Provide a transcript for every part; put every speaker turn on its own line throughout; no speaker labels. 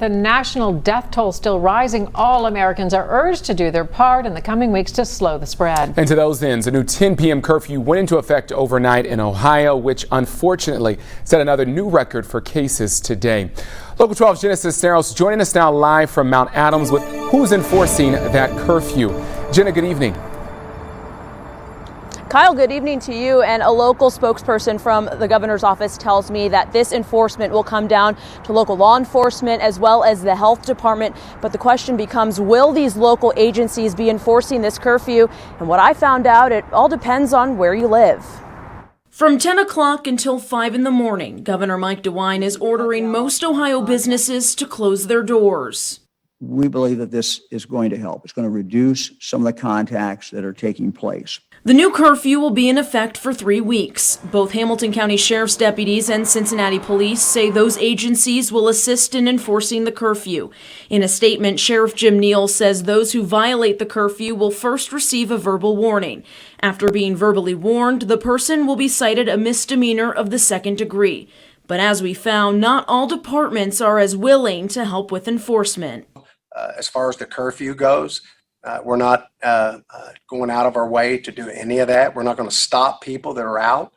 with the national death toll still rising, all Americans are urged to do their part in the coming weeks to slow the spread.
And to those ends, a new 10 p.m. curfew went into effect overnight in Ohio, which unfortunately set another new record for cases today. Local 12's Jenna Cisneros joining us now live from Mount Adams with who's enforcing that curfew. Jenna, good evening.
Kyle, good evening to you. And a local spokesperson from the governor's office tells me that this enforcement will come down to local law enforcement as well as the health department. But the question becomes, will these local agencies be enforcing this curfew? And what I found out, it all depends on where you live.
From 10 o'clock until 5 in the morning, Governor Mike DeWine is ordering most Ohio businesses to close their doors.
We believe that this is going to help. It's going to reduce some of the contacts that are taking place.
The new curfew will be in effect for 3 weeks. Both Hamilton County Sheriff's deputies and Cincinnati Police say those agencies will assist in enforcing the curfew. In a statement, Sheriff Jim Neal says those who violate the curfew will first receive a verbal warning. After being verbally warned, the person will be cited a misdemeanor of the second degree. But as we found, not all departments are as willing to help with enforcement.
As far as the curfew goes, we're not going out of our way to do any of that. We're not going to stop people that are out.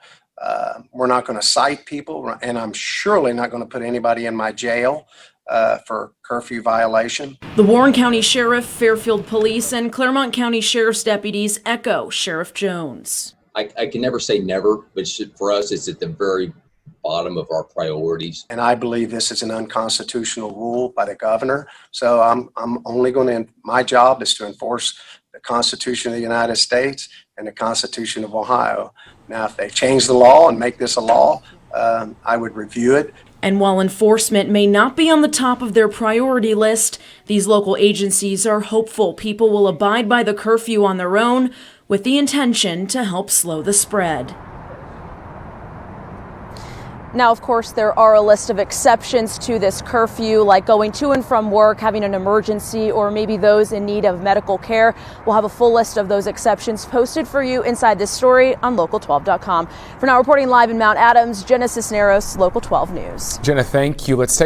We're not going to cite people, and I'm surely not going to put anybody in my jail for curfew violation.
The Warren County Sheriff, Fairfield Police, and Claremont County Sheriff's deputies echo Sheriff Jones.
I can never say never, but for us, it's at the very bottom of our priorities.
And I believe this is an unconstitutional rule by the governor. So I'm only going to, my job is to enforce the Constitution of the United States and the Constitution of Ohio. Now, if they change the law and make this a law, I would review it.
And while enforcement may not be on the top of their priority list, these local agencies are hopeful people will abide by the curfew on their own with the intention to help slow the spread.
Now, of course, there are a list of exceptions to this curfew, like going to and from work, having an emergency, or maybe those in need of medical care. We'll have a full list of those exceptions posted for you inside this story on Local12.com. For now, reporting live in Mount Adams, Jenna Cisneros, Local 12 News.
Jenna, thank you. Let's take